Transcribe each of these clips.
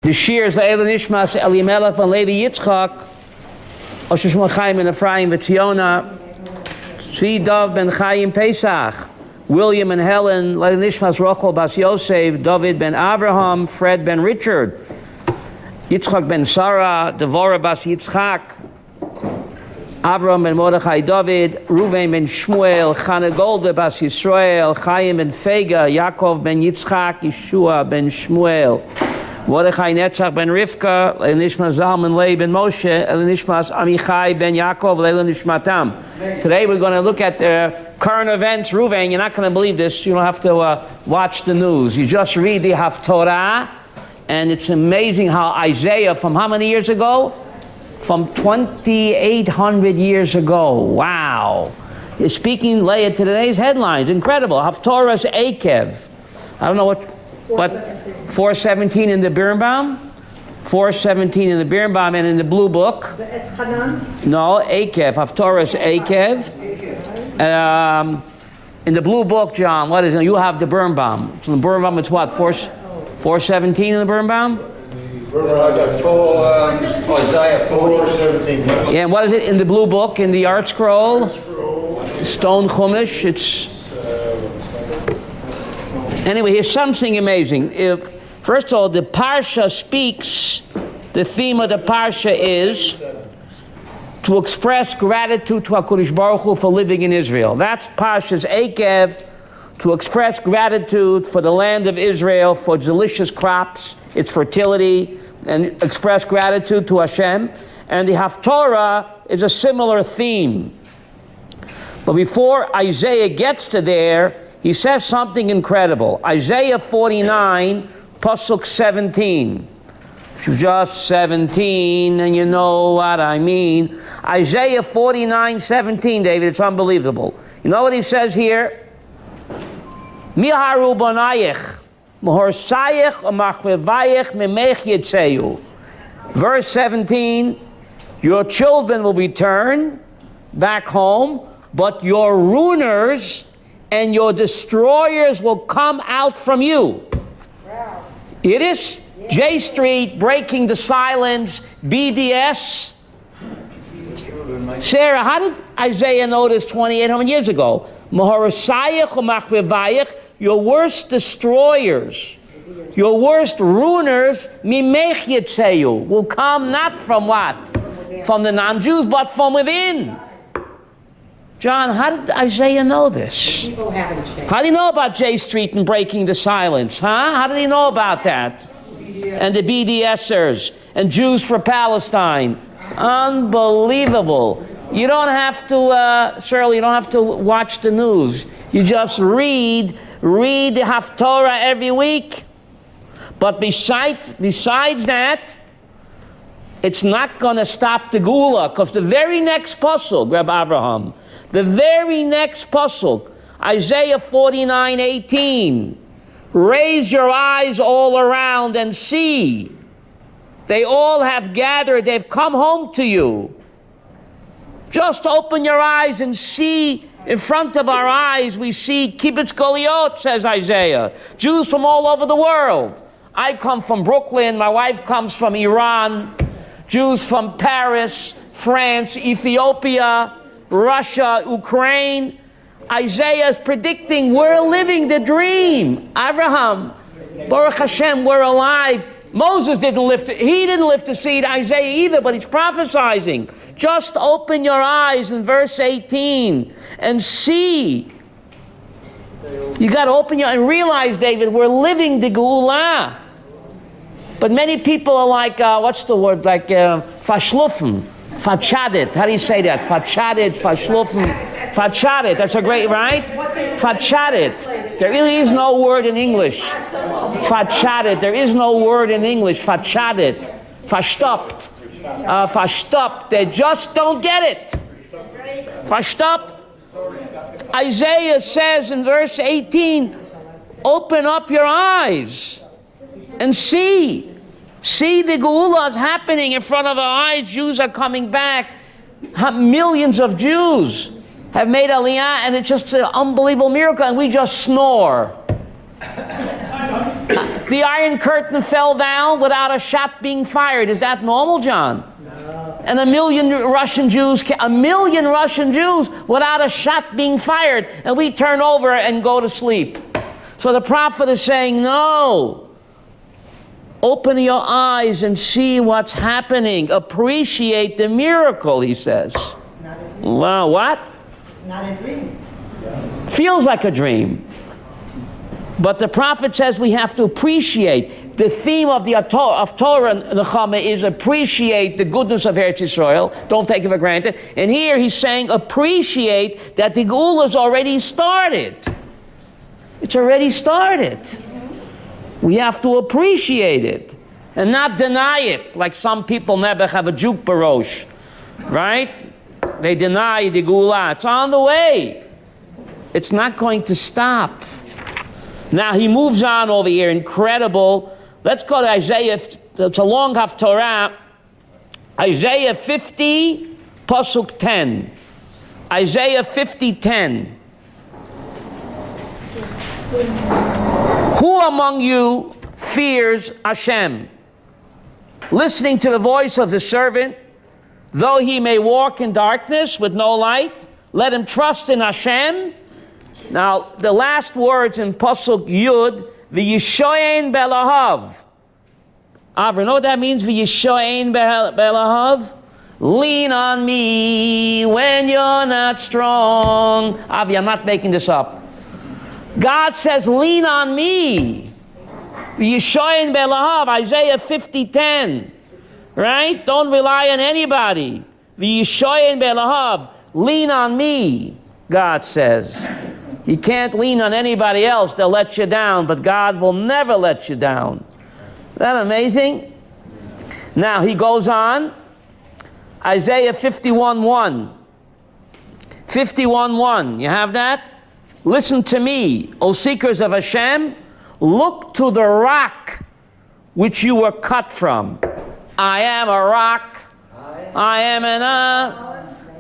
The Shir is Le'el Nishmas Elimelech ben Levi Yitzchak, Osher Shmuel Chaim ben Ephraim v'Tziona, Tzvi Dov ben Chaim Pesach, William and Helen, Le'el Nishmas Rochel bas Yosef, David ben Abraham, Fred ben Richard, Yitzchak ben Sarah, Devorah bas Yitzchak, Avram ben Mordechai David, Ruven ben Shmuel, Chana Golda bas Yisrael, Chaim ben Fega, Yaakov ben Yitzchak, Yeshua ben Shmuel, Mordechai Netzach ben Rivka, Nishmas Zalman Lei ben Moshe, Nishmas Amichai ben Yaakov, Nishmatam. Today we're going to look at the current events. Ruven, you're not going to believe this. You don't have to watch the news. You just read the Haftorah, and it's amazing how Isaiah, from how many years ago? From 2,800 years ago. Wow. Is speaking later to today's headlines. Incredible. Haftorah's Eikev. I don't know what 417 in the Birnbaum? 417 in the Birnbaum, and in the Blue Book? No, Eikev. Haftorah's Eikev. In the Blue Book, John, what is it? You have the Birnbaum. So in the Birnbaum, it's what? 417 in the Birnbaum? I got Isaiah 4:17. Yeah, and what is it in the Blue Book, in the Art Scroll? Stone Chumash. It's... Anyway, here's something amazing. First of all, the Parsha speaks, the theme of the Parsha is to express gratitude to HaKadosh Baruch Hu for living in Israel. That's Parsha's Eikev, to express gratitude for the land of Israel, for delicious crops, its fertility, and express gratitude to Hashem. And the Haftorah is a similar theme. But before Isaiah gets to there, he says something incredible. Isaiah 49, Pasuk 17. Just 17, and you know what I mean. Isaiah 49, 17, David, it's unbelievable. You know what he says here? Miharu bonayich, mohorsayich, umachvevayich, memech yitzeu. Verse 17, your children will return back home, but your ruiners and your destroyers will come out from you. Wow. It is J Street breaking the silence, BDS. Sarah, how did Isaiah know this 2,800 years ago? Mahorasayach umachvevayich, your worst destroyers, your worst ruiners, mimech yitzeu, will come not from what? From the non-Jews, but from within. John, how did Isaiah know this? People haven't changed. How did he know about J Street and breaking the silence? How did he know about that? And the BDSers and Jews for Palestine. Unbelievable. You don't have to, Shirley, you don't have to watch the news. You just read the Haftorah every week. But besides that, it's not going to stop the Gula, because the very next pasuk, Rabbi Abraham, the very next pasuk, Isaiah 49:18, raise your eyes all around and see. They all have gathered, they've come home to you. Just open your eyes and see. In front of our eyes, we see Kibbutz Goliot, says Isaiah. Jews from all over the world. I come from Brooklyn, my wife comes from Iran. Jews from Paris, France, Ethiopia, Russia, Ukraine. Isaiah is predicting we're living the dream. Abraham, Baruch Hashem, we're alive. Moses didn't lift the seed, Isaiah either, but he's prophesizing. Just open your eyes in verse 18 and see. You got to open your eyes and realize, David, we're living the Geulah. But many people are like, what's the word, like fashlufen, fachadet. How do you say that? Fachadet, fashlufen, fachadet. That's a great, right? Fachadet. There really is no word in English. Fachadet. There is no word in English. Fachadet. Verstoppt. Verstoppt. They just don't get it. Verstoppt. Isaiah says in verse 18, open up your eyes and see. See the Geulah is happening in front of our eyes. Jews are coming back. Millions of Jews have made Aliyah, and it's just an unbelievable miracle, and we just snore. The Iron Curtain fell down without a shot being fired. Is that normal, John? No. And 1 million Russian Jews without a shot being fired, and we turn over and go to sleep. So the prophet is saying, no. Open your eyes and see what's happening. Appreciate the miracle, he says. Wow, what? It's not a dream. Feels like a dream. But the prophet says we have to appreciate. The theme of the Haftorah and the Chama is appreciate the goodness of Eretz Yisrael. Don't take it for granted. And here he's saying appreciate that the Geula's already started. It's already started. We have to appreciate it and not deny it, like some people never have a juk barosh, right? They deny the Geula. It's on the way. It's not going to stop. Now he moves on over here, incredible. Let's go to Isaiah, it's a long Haftorah. Isaiah 50, Pasuk 10. Isaiah 50, 10. Who among you fears Hashem? Listening to the voice of the servant, though he may walk in darkness with no light, let him trust in Hashem. Now, the last words in Pasuk Yud, v'yishoyen belahav. Avra, know what that means, v'yishoyen belahav? Lean on me when you're not strong. Avi, I'm not making this up. God says, lean on me. V'yishoyen belahav, Isaiah 50:10. Right? Don't rely on anybody. V'yishoyen belahav, lean on me, God says. You can't lean on anybody else, they'll let you down, but God will never let you down. Isn't that amazing? Now he goes on, Isaiah 51:1. 51:1, you have that? Listen to me, O seekers of Hashem, look to the rock which you were cut from. I am a rock, I am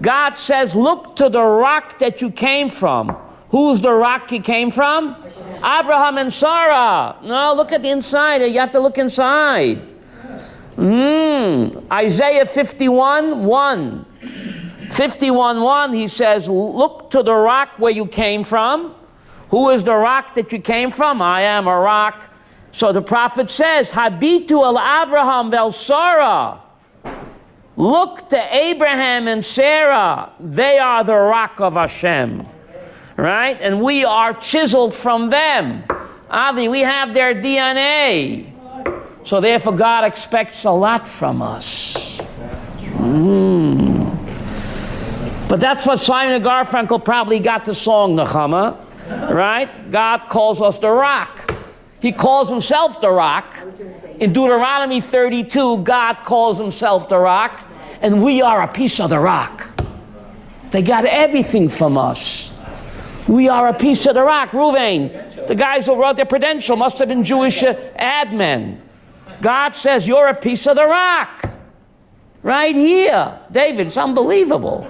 God says, look to the rock that you came from. Who's the rock you came from? Abraham and Sarah. No, look at the inside. You have to look inside. Isaiah 51:1. 51:1, he says, look to the rock where you came from. Who is the rock that you came from? I am a rock. So the prophet says, Habitu el Abraham vel Sarah. Look to Abraham and Sarah. They are the rock of Hashem. Right? And we are chiseled from them. Avi, we have their DNA. So therefore God expects a lot from us. But that's what Simon and Garfunkel probably got the song, Nechama. Right? God calls us the rock. He calls himself the rock. In Deuteronomy 32, God calls himself the rock. And we are a piece of the rock. They got everything from us. We are a piece of the rock. Ruvain, the guys who wrote their credential must have been Jewish admen. God says, you're a piece of the rock. Right here. David, it's unbelievable.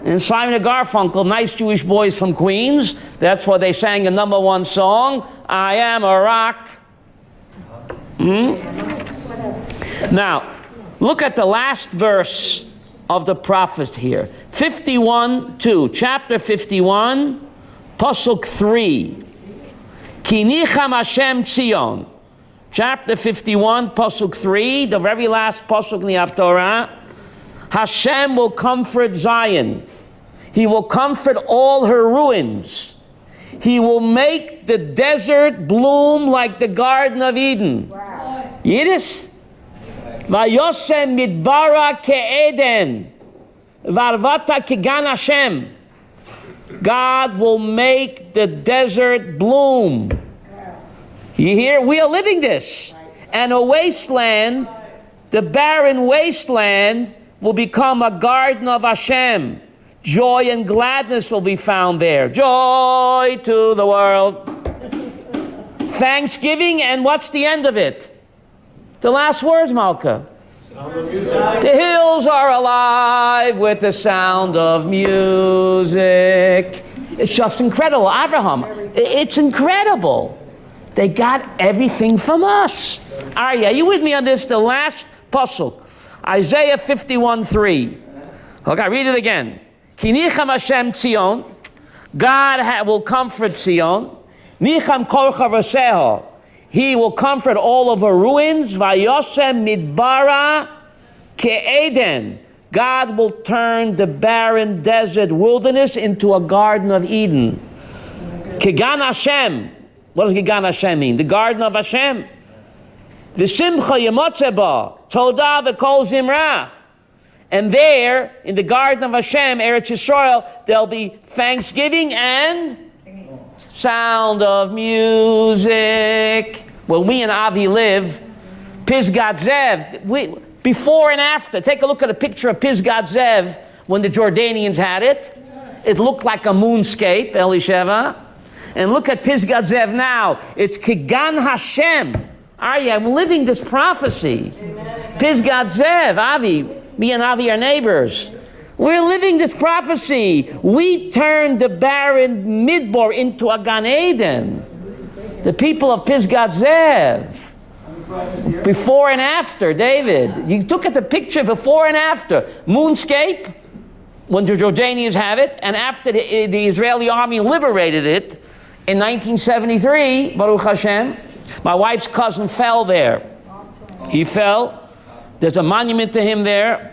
And Simon and Garfunkel, nice Jewish boys from Queens, that's why they sang a #1 song, I am a rock. Now, look at the last verse of the prophet here. 51:2, chapter 51, Pasuk 3. Ki nicham Hashem Tzion. Chapter 51, Pasuk 3, the very last Pasuk in the Haftorah. Hashem will comfort Zion. He will comfort all her ruins. He will make the desert bloom like the Garden of Eden. Wow. Yiddish? Vayosem midbara ke'eden, varvata kegan Hashem. God will make the desert bloom. You hear? We are living this. And a wasteland, the barren wasteland, will become a garden of Hashem. Joy and gladness will be found there. Joy to the world. Thanksgiving, and what's the end of it? The last words, Malka. The hills are alive with the sound of music. It's just incredible. Abraham, it's incredible. They got everything from us. Are you with me on this? The last pasuk, Isaiah 51:3. Okay, I read it again. Ki nicham Hashem Tzion, God will comfort Zion. Nicham korcha v'seho, He will comfort all of her ruins. Vayosem midbara ke'eden, God will turn the barren desert wilderness into a garden of Eden. Kegan Hashem. What does Kegan Hashem mean? The garden of Hashem. V'simcha yemotzeba, todah v'kol zimra. And there, in the garden of Hashem, Eretz Yisrael, there'll be thanksgiving and sound of music. When we in Avi live, Pisgat Zev, before and after. Take a look at a picture of Pisgat Zev when the Jordanians had it. It looked like a moonscape, Elisheva. And look at Pisgat Zev now. It's Kegan Hashem. I'm living this prophecy. Amen. Pisgat Zev, Avi, me and Avi are neighbors. We're living this prophecy. We turned the barren Midbar into a Gan Eden. The people of Pisgat Zev. Before and after, David. You took at the picture before and after. Moonscape, when the Jordanians have it, and after the Israeli army liberated it in 1973, Baruch Hashem, my wife's cousin fell there. He fell. There's a monument to him there.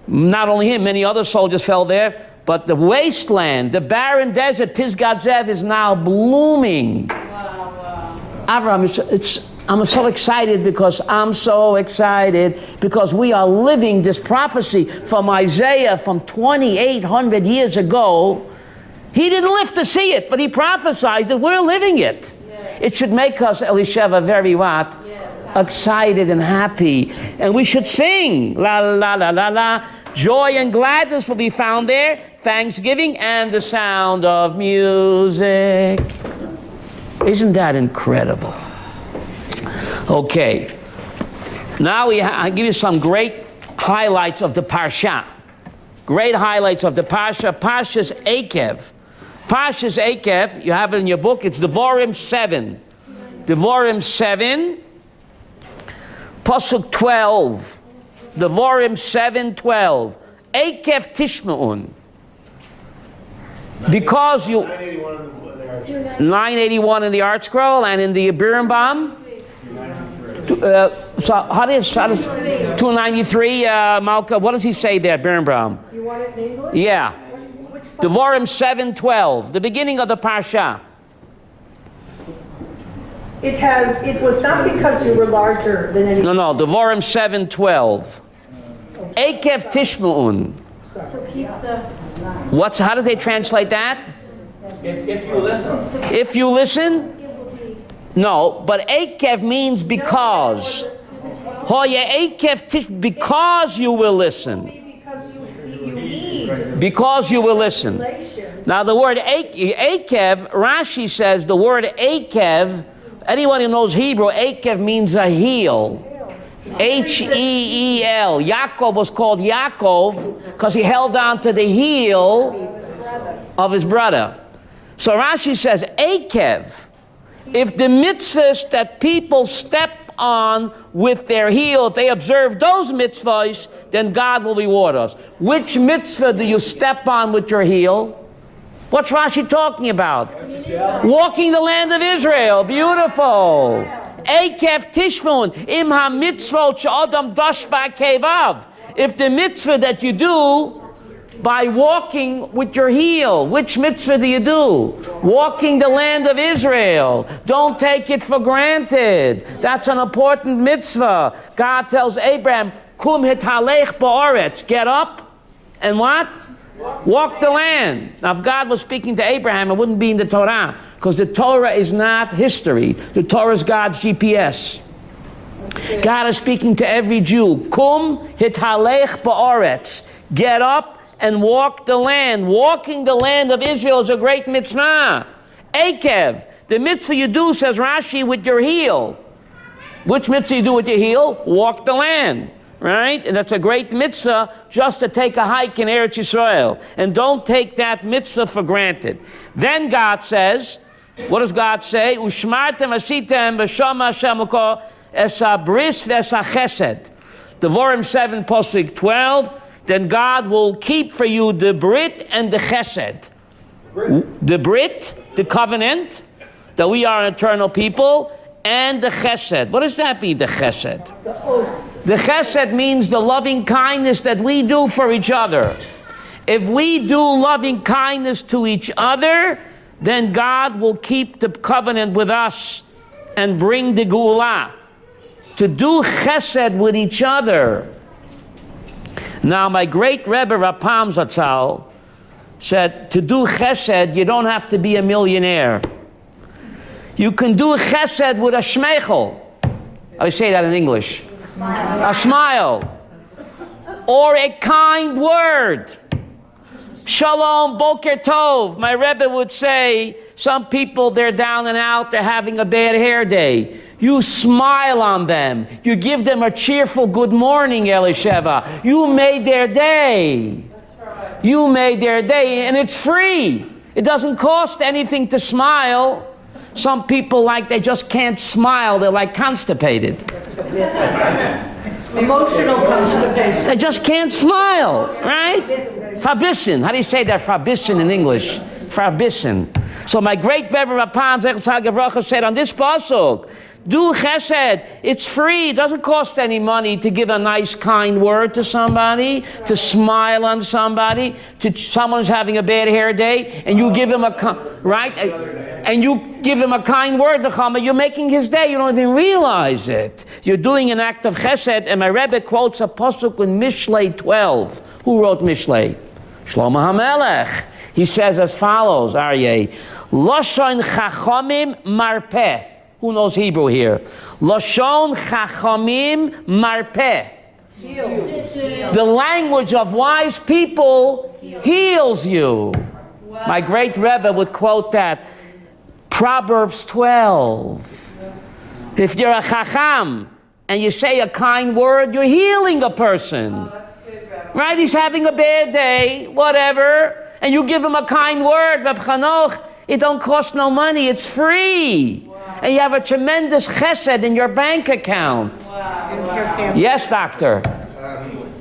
Not only him, many other soldiers fell there. But the wasteland, the barren desert, Pisgat Zev, is now blooming. Wow. Avram, I'm so excited because we are living this prophecy from Isaiah from 2,800 years ago. He didn't live to see it, but he prophesied that we're living it. Yes. It should make us, Elisheva, very what? Yes. Excited and happy. And we should sing. La, la, la, la, la. Joy and gladness will be found there. Thanksgiving and the sound of music. Isn't that incredible? Okay. Now I give you some great highlights of the Parshat. Great highlights of the Parshat. Parsha's Eikev. Parsha's Eikev, you have it in your book, it's Devarim 7. Devarim 7, Pasuk 12. Devarim 7:12. Eikev Tishma'un. Because you... 981 in the Art Scroll and in the Birnbaum. So how does 293, Malka, what does he say there, Birnbaum? You want it in English? Yeah. Devarim 7:12, the beginning of the Parsha. It was not because you were larger than any... No, Devarim 7:12. Eikev Tishma'un. So keep the... How do they translate that? If you listen. If you listen? No, but Eikev means because. Because you will listen. Because you will listen. Now the word Eikev, Rashi says the word Eikev, anyone who knows Hebrew, Eikev means a heel. H-E-E-L. Yaakov was called Yaakov because he held on to the heel of his brother. So Rashi says Eikev. If the mitzvahs that people step on with their heel, if they observe those mitzvahs, then God will reward us. Which mitzvah do you step on with your heel? What's Rashi talking about? Walking the land of Israel. Beautiful. Eikev Tishmon im ha-mitzvot she'adam dash ba'kevav. If the mitzvah that you do by walking with your heel, which mitzvah do you do? Walking the land of Israel. Don't take it for granted. That's an important mitzvah. God tells Abraham, kum hithalech ba'aretz. Get up and what? Walk the land. Now, if God was speaking to Abraham, it wouldn't be in the Torah, because the Torah is not history. The Torah is God's GPS. God is speaking to every Jew. Kum hithalech ba'aretz. Get up and walk the land. Walking the land of Israel is a great mitzvah. Eikev, the mitzvah you do, says Rashi, with your heel. Which mitzvah you do with your heel? Walk the land. Right? And that's a great mitzvah just to take a hike in Eretz Yisrael. And don't take that mitzvah for granted. Then God says, What does God say? Ushmartem asitem v'shama Hashem l'ko es habris v'es hachesed. Devarim 7, Pasuk 12. Then God will keep for you the Brit and the Chesed. The Brit, the covenant, that we are an eternal people, and the Chesed. What does that mean, the Chesed? The Chesed means the loving kindness that we do for each other. If we do loving kindness to each other, then God will keep the covenant with us and bring the Geulah. To do Chesed with each other. Now, my great Rebbe Rapam Zatzal said, to do Chesed, you don't have to be a millionaire. You can do Chesed with a shmeichel. I say that in English. A smile. Or a kind word. Shalom, Boker Tov. My Rebbe would say, some people, they're down and out, they're having a bad hair day. You smile on them. You give them a cheerful good morning, Elisheva. You made their day. You made their day, and it's free. It doesn't cost anything to smile. Some people, they just can't smile. They're like constipated. Emotional constipation. They just can't smile, right? Fabissen. How do you say that, Fabissen in English? Fabissen. So my great Rebbe Rapam Zechus said on this pasuk, do chesed. It's free. It doesn't cost any money to give a nice, kind word to somebody, to smile on somebody, to someone who's having a bad hair day, and you give him and you give him a kind word to Chama. You're making his day. You don't even realize it. You're doing an act of chesed. And my Rebbe quotes a pasuk in Mishlei 12. Who wrote Mishlei? Shlomo HaMelech. He says as follows, Aryeh, Lashon Chachamim Marpeh. Who knows Hebrew here? Lashon Chachamim Marpeh. The language of wise people heals you. Wow. My great Rebbe would quote that. Proverbs 12. If you're a Chacham and you say a kind word, you're healing a person. Oh, that's good, Rabbi. Right? He's having a bad day, whatever. And you give him a kind word, Reb Chanoch, it don't cost no money, it's free. Wow. And you have a tremendous chesed in your bank account. Wow. Yes, doctor?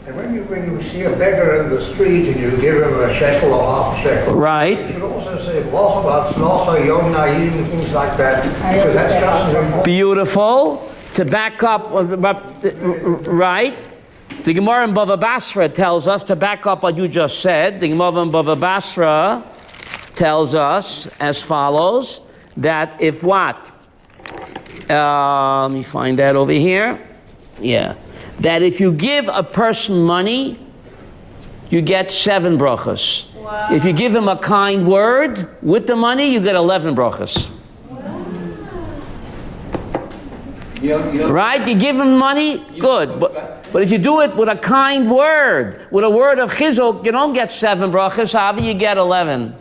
And when you see a beggar in the street and you give him a shekel or half a shekel, right. You should also say, Wachabat, Slocha, Yom Na'im, and things like that, because that's just as important. Beautiful. To back up, right? The Gemara in Bava Basra tells us, to back up what you just said, the Gemara in Bava Basra tells us as follows, that if what? Let me find that over here. Yeah. That if you give a person money, you get 7 brachas. Wow. If you give him a kind word with the money, you get 11 brachas. Right? You give him money, good. But if you do it with a kind word, with a word of chizuk, you don't get 7 brachas, Avi, you get 11.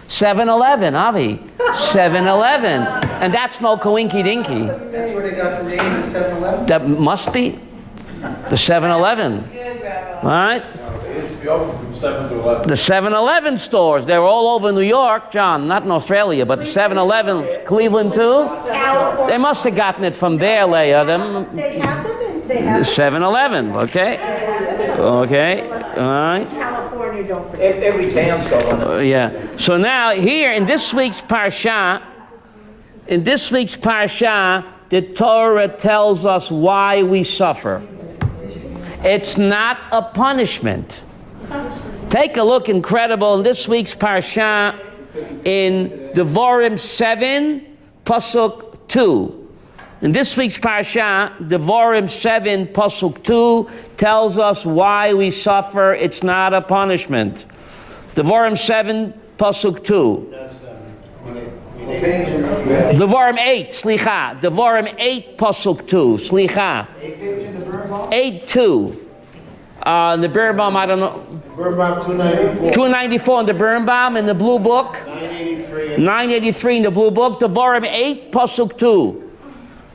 7-11, Avi. 7-11. And that's no coinky dinky. That's where they got the name, the 7-Eleven? That must be the 7-Eleven. Good, Rabbi. Right? It's open from 7 to 11. The 7-Eleven stores, they're all over New York, John, not in Australia, but the 7-Eleven, Cleveland too. California. They must have gotten it from there, Leah. They have them in, they have 7-Eleven, okay? Okay, all right. California, don't forget. Every town's got one. Yeah. So now here in this week's Parshat, the Torah tells us why we suffer. It's not a punishment. Take a look, incredible, in this week's Parsha, in Devarim 7, Pasuk 2. In this week's Parsha, Devarim 7, Pasuk 2, tells us why we suffer. It's not a punishment. Devarim 7, Pasuk 2. Devarim 8, Slicha. Devarim 8, Pasuk 2, Slicha. 8, 2. The Birnbaum, I don't know. Birnbaum 294. 294 in the Birnbaum, in the Blue Book. 983. 983 in the Blue Book. Devarim 8, Pasuk 2.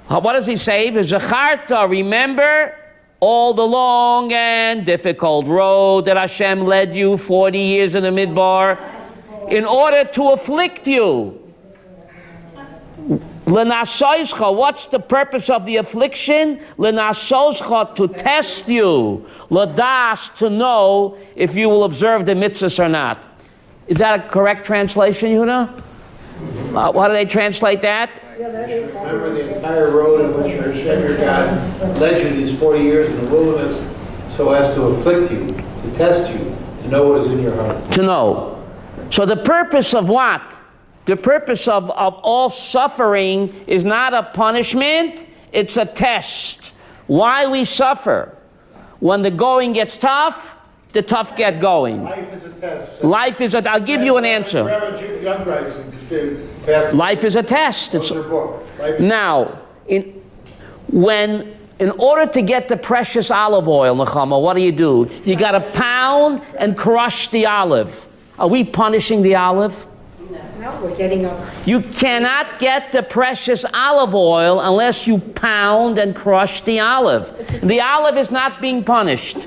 What does he say? V'zacharta, remember all the long and difficult road that Hashem led you 40 years in the Midbar in order to afflict you. L'nasoischa, what's the purpose of the affliction? L'nasoischa, to test you. L'das, to know if you will observe the mitzvahs or not. Is that a correct translation, Yehuda? How do they translate that? Remember the entire road in which your God led you these 40 years in the wilderness so as to afflict you, to test you, to know what is in your heart. To know. So the purpose of what? The purpose of all suffering is not a punishment, it's a test. Why we suffer? When the going gets tough, the tough get going. Life is a test. Life is a, I'll give you an answer. Life is a test. It's, now, in order to get the precious olive oil, Nechama, what do? You got to pound and crush the olive. Are we punishing the olive? No, we're getting up. You cannot get the precious olive oil unless you pound and crush the olive. The olive is not being punished.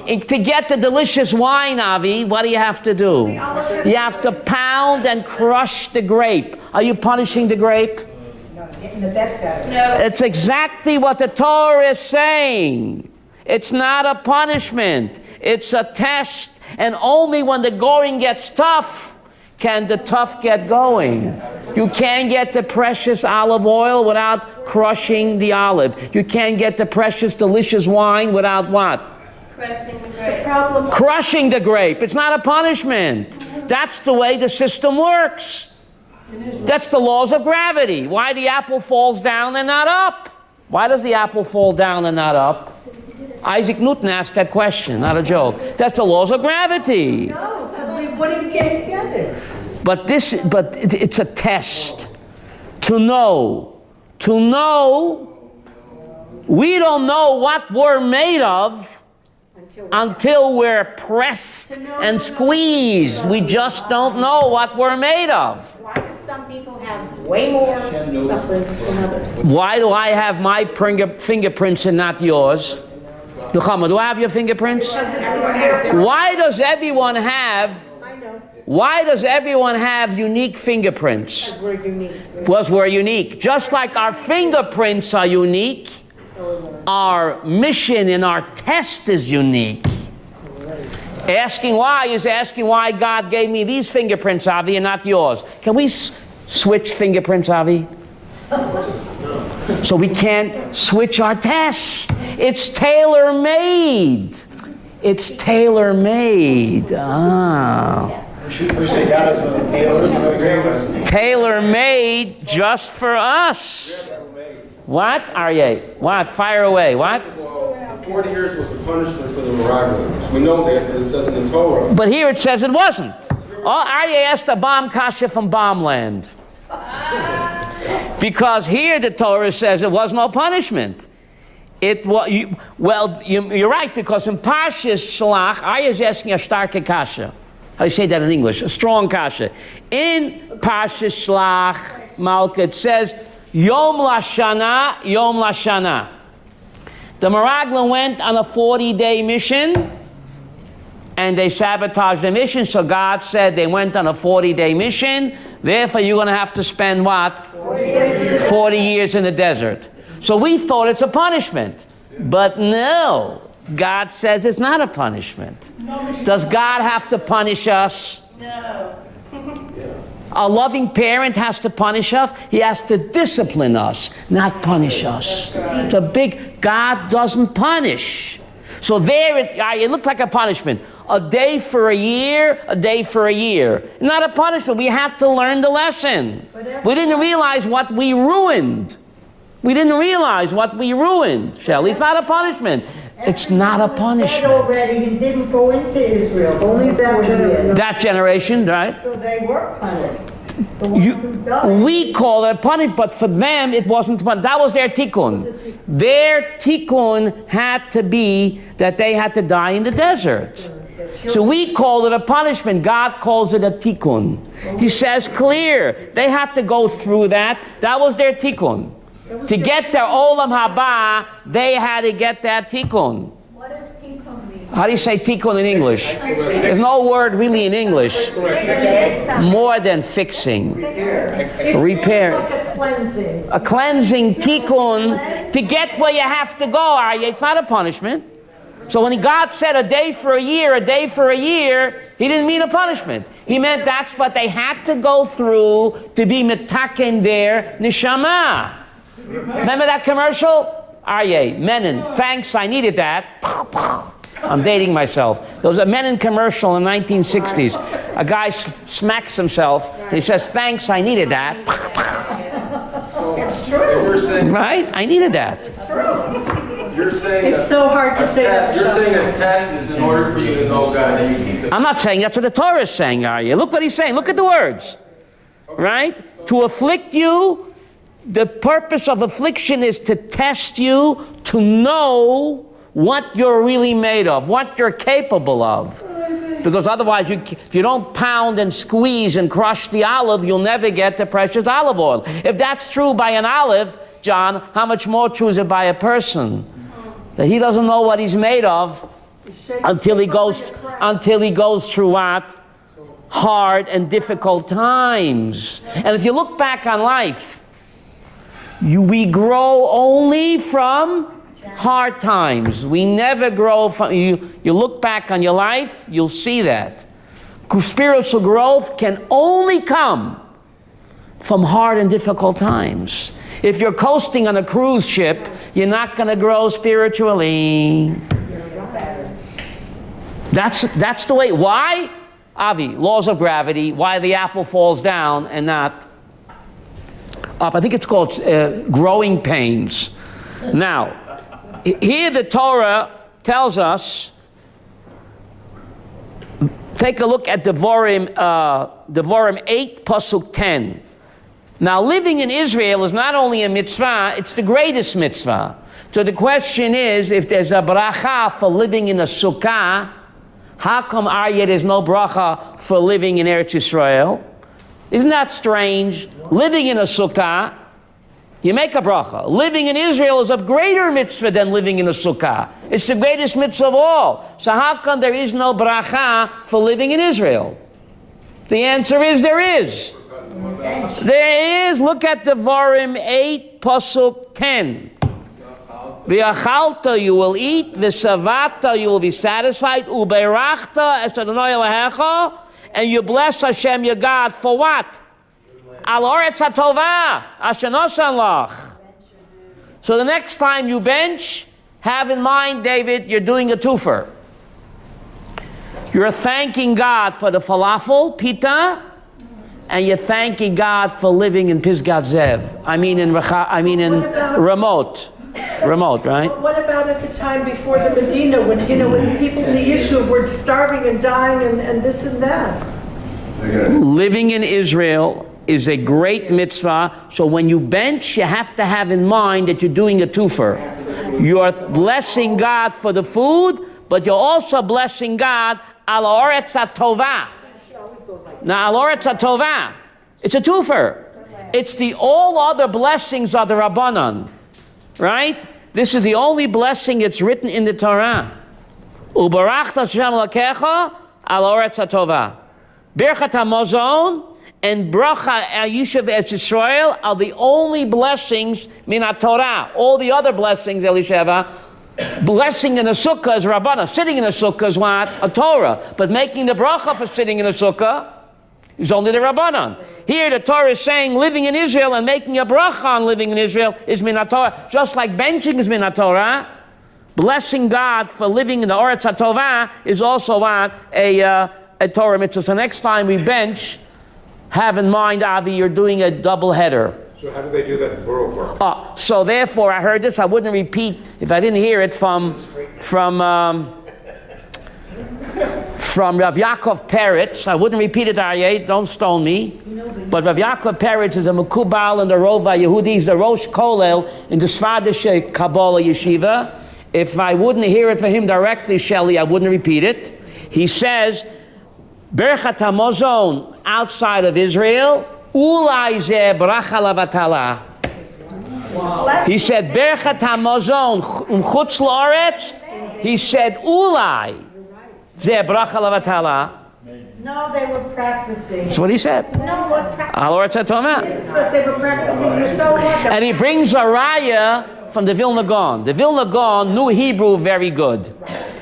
To get the delicious wine, Avi, what do you have to do? You have to pound and crush the grape. Are you punishing the grape? No, getting the best out of it. No. It's exactly what the Torah is saying. It's not a punishment. It's a test. And only when the going gets tough can the tough get going. You can't get the precious olive oil without crushing the olive. You can't get the precious, delicious wine without what? Pressing the grape. Crushing the grape. It's not a punishment. That's the way the system works. That's the laws of gravity. Why the apple falls down and not up? Why does the apple fall down and not up? Isaac Newton asked that question, not a joke. That's the laws of gravity. No, because we wouldn't get it. But it's a test. To know. To know, we don't know what we're made of until we're pressed and squeezed. We just don't know what we're made of. Why do some people have way more suffering than others? Why do I have my fingerprints and not yours? Nuchama, do I have your fingerprints? Why does everyone have unique fingerprints? We're unique. Because we're unique. Just like our fingerprints are unique, our mission in our test is unique. Asking why is asking why God gave me these fingerprints, Avi, and not yours. Can we switch fingerprints, Avi? So we can't switch our tests. It's tailor-made. It's tailor-made. Ah. We say God is a tailor. Tailor-made just for us. What, Aryeh? What? Fire away. What? 40 years was the punishment for the miraculous. We know that because it says in the Torah. But here it says it wasn't. Oh, Aryeh asked a bomb kasha from Bombland. Because here the Torah says it was no punishment. It was, you're right, because in Parshat Shlach, Aryeh is asking a starke kasha. How do you say that in English? A strong kasha. In Parshat Shlach, Malka, it says, Yom Lashana, Yom Lashana. The Meraglim went on a 40-day mission, and they sabotaged the mission, so God said they went on a 40-day mission, therefore you're going to have to spend what? 40 years in the desert. So we thought it's a punishment. But no, God says it's not a punishment. Does God have to punish us? No. A loving parent has to punish us. He has to discipline us, not punish us. It's a big, God doesn't punish. So there it looked like a punishment. A day for a year, a day for a year. Not a punishment. We have to learn the lesson. We didn't realize what we ruined. We didn't realize what we ruined, Shelley. It's not a punishment. It's not a punishment. Already and didn't go into Israel. Only that generation. That generation, right? So they were punished. The ones who died. We call it a punishment, but for them it wasn't. That was their tikkun. Their tikkun had to be that they had to die in the desert. So we call it a punishment. God calls it a tikkun. He says clear. They had to go through that. That was their tikkun. To get their olam haba, they had to get that tikkun. What does tikkun mean? How do you say tikkun in English? There's no word really in English. More than fixing. Repair. Like a cleansing. A cleansing tikkun to get where you have to go, Aryeh. It's not a punishment. So when God said a day for a year, He didn't mean a punishment. He meant that's what they had to go through to be metaken their neshama. Remember that commercial? Aryeh, Menon, thanks, I needed that. I'm dating myself. There was a Menon commercial in the 1960s. A guy smacks himself. And he says, thanks, I needed that. It's true. You're saying, Right? I needed that. you're saying It's so hard to say that. You're saying a test is in order for you to know God and you keep it. I'm not saying that's what the Torah is saying, Aryeh. Look what he's saying. Look at the words. Right? To afflict you, the purpose of affliction is to test you, to know what you're really made of, what you're capable of. Because otherwise, if you don't pound and squeeze and crush the olive, you'll never get the precious olive oil. If that's true by an olive, John, how much more true is it by a person? That he doesn't know what he's made of until he goes through what? Hard and difficult times. And if you look back on life, we grow only from hard times. We never grow from, you look back on your life, you'll see that. Spiritual growth can only come from hard and difficult times. If you're coasting on a cruise ship, you're not going to grow spiritually. That's the way. Why? Avi, laws of gravity, why the apple falls down and not up. I think it's called growing pains. Now, here the Torah tells us, take a look at Devarim 8, Pasuk 10. Now, living in Israel is not only a mitzvah, it's the greatest mitzvah. So the question is, if there's a bracha for living in a sukkah, how come there's no bracha for living in Eretz Yisrael? Isn't that strange? Living in a sukkah, you make a bracha. Living in Israel is a greater mitzvah than living in a sukkah. It's the greatest mitzvah of all. So how come there is no bracha for living in Israel? The answer is there is. There is. Look at Devarim 8, Pasuk 10. V'achalta, you will eat. V'savata, you will be satisfied. Ubeirachta es Adonai Elohecha, and you bless Hashem your God for what? Al oretz hatovah asher nosan lach. So the next time you bench, have in mind, David, you're doing a twofer. You're thanking God for the falafel, pita, and you're thanking God for living in Pisgat Zev. I mean in remote. Remote, right? But what about at the time before the Medina, when the people in the Yishuv were starving and dying and this and that? Living in Israel is a great mitzvah, so when you bench, you have to have in mind that you're doing a twofer. You're blessing God for the food, but you're also blessing God al oretz hatovah. Now, al oretz hatovah, it's a twofer. It's the all other blessings are the Rabbanan, right? This is the only blessing it's written in the Torah. Ubarachta Hashem lakecha al oretz hatovah. Birchat hamazon and bracha al yishuv Eretz Yisrael are the only blessings min Torah. All the other blessings, Elisheva, blessing in a sukkah is Rabbana. Sitting in a sukkah is what? A Torah. But making the bracha for sitting in a sukkah is only the Rabbanan. Here the Torah is saying living in Israel and making a bracha on living in Israel is min Torah. Just like benching is min Torah, blessing God for living in the Oretz HaTovah is also what? A Torah mitzvah. So next time we bench, have in mind, Avi, you're doing a double header. So how do they do that in Borough? So therefore, I heard this. I wouldn't repeat if I didn't hear it from Rav Yaakov Peretz. I wouldn't repeat it, Aryeh. Don't stone me. But Rav Yaakov Peretz is a Mekubal in the Rova Yehudi. He's the Rosh Kolel in the Sfardische Kabbalah Yeshiva. If I wouldn't hear it from him directly, Shelley, I wouldn't repeat it. He says, Berchat HaMozon outside of Israel, Ulai Zeh Bracha Lavatala. He said, Berchat HaMozon Chutz La'aretz. He said, Ulai, ze bracha levatala. No, they were practicing. That's what he said. No, what practicing? Our Lord said to him that. Because they were practicing so what? And he brings a raya from the Vilna Gaon. The Vilna Gaon knew Hebrew very good.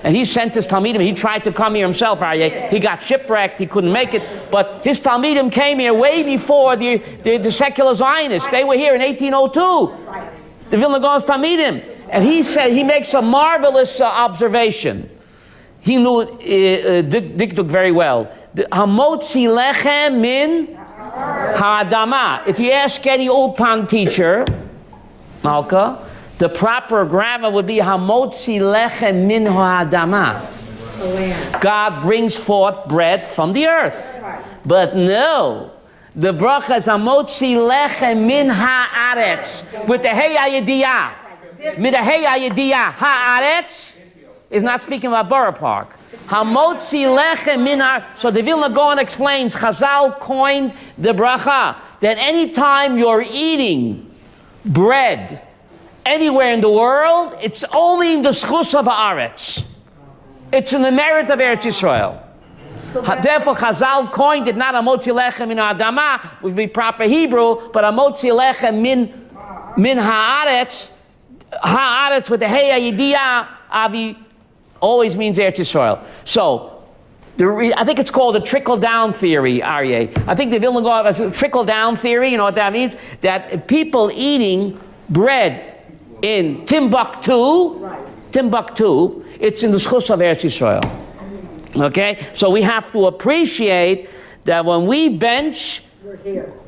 And he sent his Talmidim. He tried to come here himself. He got shipwrecked. He couldn't make it. But his Talmidim came here way before the secular Zionists. They were here in 1802. The Vilna Gaon's Talmidim. And he said, he makes a marvelous observation. He knew Dikduk very well. Hamotzi lechem min ha'adama. If you ask any Ulpan teacher, Malka, the proper grammar would be Hamotzi lechem min ha'adama. God brings forth bread from the earth. But no, the bracha is Hamotzi lechem min ha'aretz with the hey ayidiyah. With the hey ayidiyah ha'aretz is not speaking about Borough Park. Hamotzi lechem min ha'aretz. So the Vilna Gaon explains, Chazal coined the bracha that anytime you're eating bread anywhere in the world, it's only in the schus of ha'aretz. It's in the merit of Eretz Yisrael. Therefore, Chazal coined it not Hamotzi lechem min ha'adama, which would be proper Hebrew, but Hamotzi lechem min ha'aretz. Ha'aretz with the hey ayidiyah avi always means Eretz Yisrael. So, I think it's called a trickle-down theory, Aryeh. I think the Vilna Gaon has a trickle-down theory. You know what that means? That people eating bread in Timbuktu, it's in the schus of Eretz Yisrael. Okay? So we have to appreciate that when we bench,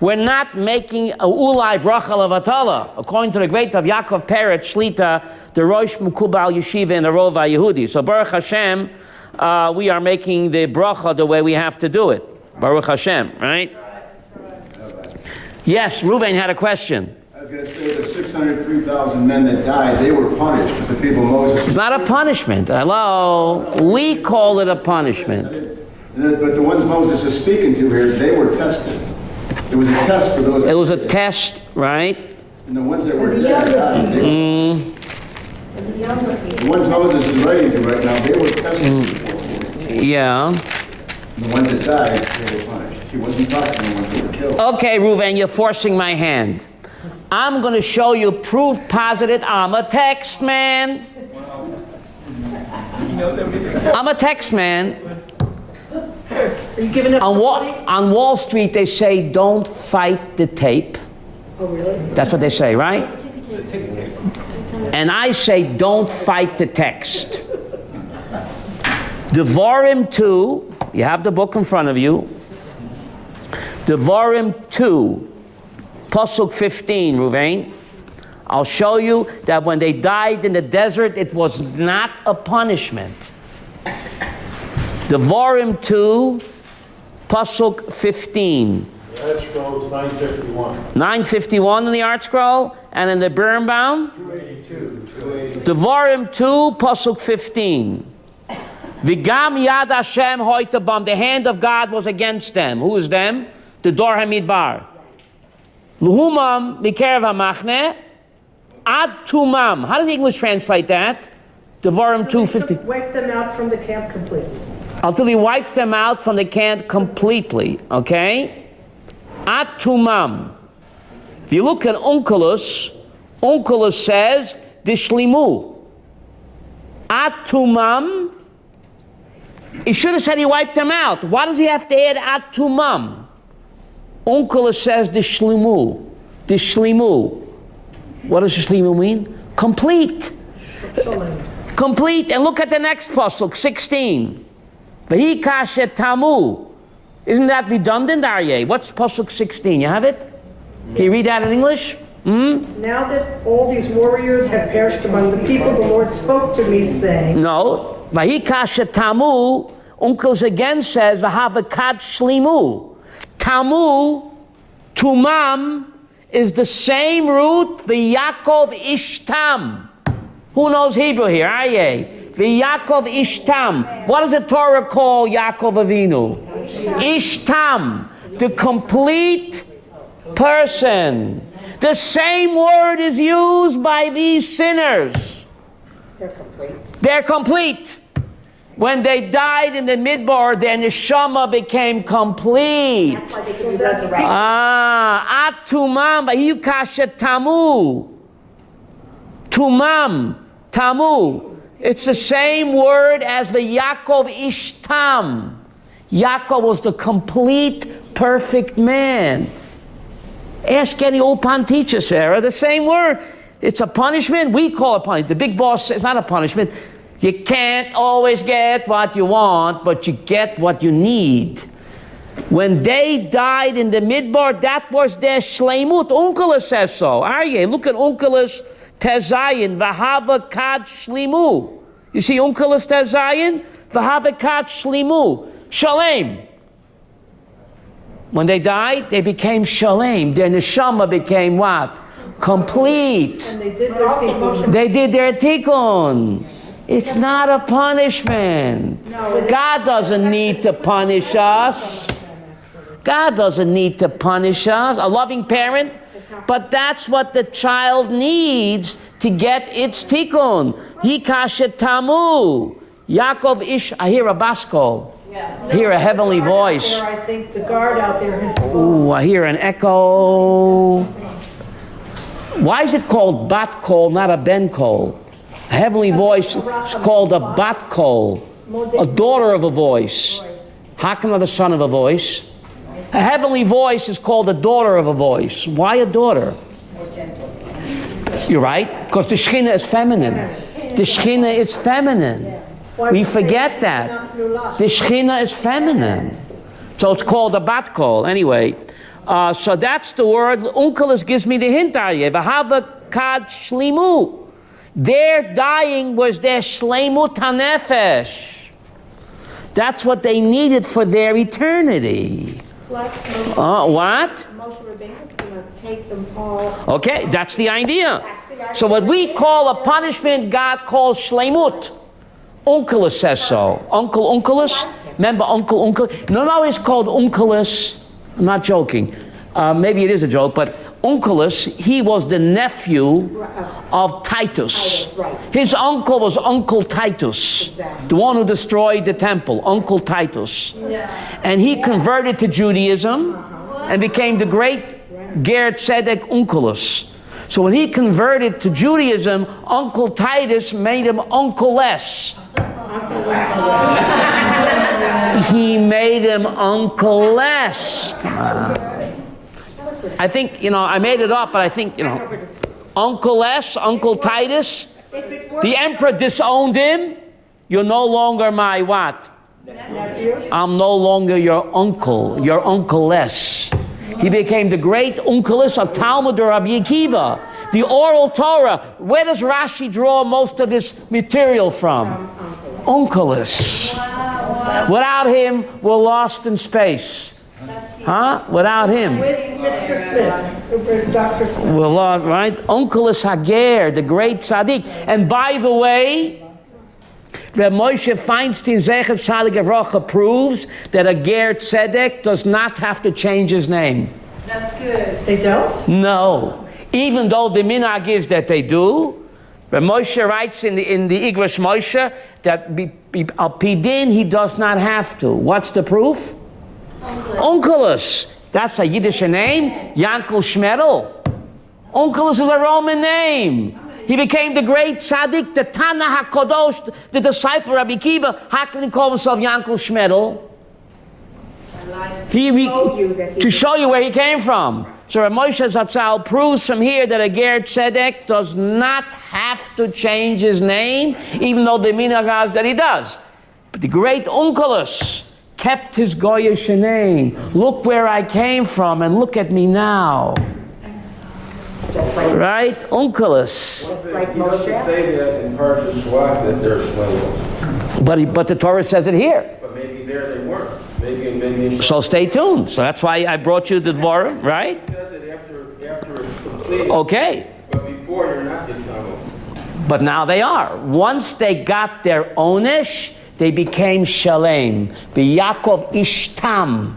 we're not making a ulai bracha levatala. According to the great of Yaakov Peretz Shlita, the Rosh Mukubal Yeshiva and the Rova Yehudi. So Baruch Hashem, we are making the bracha the way we have to do it. Baruch Hashem, right? Yes, Reuven had a question. I was going to say the 603,000 men that died, they were punished with the people of Moses. It's not a punishment. Hello? We call it a punishment. But the ones Moses is speaking to here, they were tested. It was a test for those. It was a test, right? And the ones that were dead died. The ones Moses is writing to right now, they were tested. Yeah. The ones that died, they were punished. He wasn't talking to the ones that were killed. Okay, Reuven, you're forcing my hand. I'm going to show you proof positive. I'm a text man. I'm a text man. Are you giving us on Wall Street, they say, don't fight the tape. Oh, really? That's what they say, right? And I say, don't fight the text. Devarim 2, you have the book in front of you. Devarim 2, Pasuk 15, Ruvain. I'll show you that when they died in the desert, it was not a punishment. Devarim 2, Pasuk 15. The Art Scroll is 951. 951 in the Art Scroll, and in the Birnbaum? 282. Devarim 2, Pasuk 15. V'gam yad Hashem hoyta bam. The hand of God was against them. Who is them? The Dor HaMidbar. L'humam mikerev hamachne ad tumam. How does the English translate that? Devarim 2:15. Wipe them out from the camp completely. Until he wiped them out from the camp completely. Okay? Ad tumam. If you look at Onkelos, Onkelos says dishlimu. Ad tumam. He should have said he wiped them out. Why does he have to add ad tumam? Onkelos says dishlimu. Dishlimu. What does dishlimu mean? Complete. Complete. And look at the next pasuk, 16. V'hi kashet tamu. Isn't that redundant, Aryeh? What's pasuk 16? You have it? Can you read that in English? Now that all these warriors have perished among the people, the Lord spoke to me, saying... No. V'hi kashet tamu. Onkelos again says, v'havakad shlimu. Tamu, tumam, is the same root, v'Yakov ishtam. Who knows Hebrew here? Aryeh. V'Yakov ishtam. What does the Torah call Yaakov Avinu? Ishtam. The complete person. The same word is used by these sinners. They're complete. They're complete. When they died in the Midbar, their neshama became complete. That's why they can be resurrected. At tumam v'hiyu kashet tamu. Tumam, tamu. It's the same word as the Yaakov ishtam. Yaakov was the complete, perfect man. Ask any Ulpan teacher, Sarah. The same word. It's a punishment. We call it punishment. The big boss says it's not a punishment. You can't always get what you want, but you get what you need. When they died in the Midbar, that was their shleimut. Onkelos says so. Aryeh, look at Onkelos Tezayin, V'hava kad shlimu. You see Onkelos Tezayin? V'hava kad shlimu. Shalem. When they died, they became shalem. Their neshama became what? Complete. And they did their tikkun. They did their tikkun. It's not a punishment. God doesn't need to punish us. God doesn't need to punish us. A loving parent, but that's what the child needs to get its tikkun. Yikashet tamu. Yaakov ish. I hear a baskol. I hear a heavenly voice. There, I think the guard out there is. Ooh, I hear an echo. Why is it called bat kol, not a ben kol? A heavenly voice is called a bat kol, a daughter of a voice. How come not the son of a voice? A heavenly voice is called a daughter of a voice. Why a daughter? You're right, because the Shekhinah is feminine. The Shekhinah is feminine. We forget that. The Shekhinah is feminine. So it's called a bat kol. Anyway, so that's the word. Onkelos gives me the hint. V'hava kad shlimu. Their dying was their shleimut hanefesh. That's what they needed for their eternity. What? What? Moshe Rabbeinu is going to take them all. Okay, that's the idea. So what we call a punishment, God calls shleimut. Onkelos says so. Onkelos? Remember Uncle? No, it's called Onkelos. I'm not joking. Maybe it is a joke, but Onkelos, he was the nephew of Titus. His uncle was Uncle Titus, the one who destroyed the temple, Uncle Titus. And he converted to Judaism and became the great Ger Tzedek Onkelos. So when he converted to Judaism, Uncle Titus made him Uncle-less. He made him Uncle-less. Come on. I think, I made it up, but I think, Uncle-less, Uncle Titus, the emperor disowned him. You're no longer my what? Nephew? I'm no longer your uncle, your Uncle-less. He became the great Onkelos of Talmud or Rabbi Akiva. The oral Torah. Where does Rashi draw most of his material from? Onkelos. Wow. Without him, we're lost in space. Without him. With Mr. Smith, Dr. Smith. We're lost, right? Onkelos Hager, the great tzaddik. And by the way, Reb Moshe Feinstein Zecher Tzaddik Avrocha proves that a Ger Tzedek does not have to change his name. That's good. They don't? No. Even though the minhag is that they do, Reb Moshe writes in the Igros Moshe that al pidin he does not have to. What's the proof? Onkelos. That's a Yiddish name. Yankel Shmedel. Onkelos is a Roman name. He became the great tzaddik, the Tana HaKadosh, the disciple of Rabbi Akiva. How can he call himself Yankel Shmedel? To show you where he came from. So Rav Moshe Zatzal proves from here that a Ger Tzedek does not have to change his name, even though the minhag is that he does. But the great Onkelos kept his Goyish name. Look where I came from and look at me now. Right? Onkelos. He doesn't say that in Parshat Shalach that they're shleimos. But the Torah says it here. But maybe there they weren't. Maybe so stay tuned. So that's why I brought you the Dvorim, right? He says it after it's completed. Okay. But before you're not Yitzhak. But now they are. Once they got their onish, they became shalem. B'Yakov ishtam.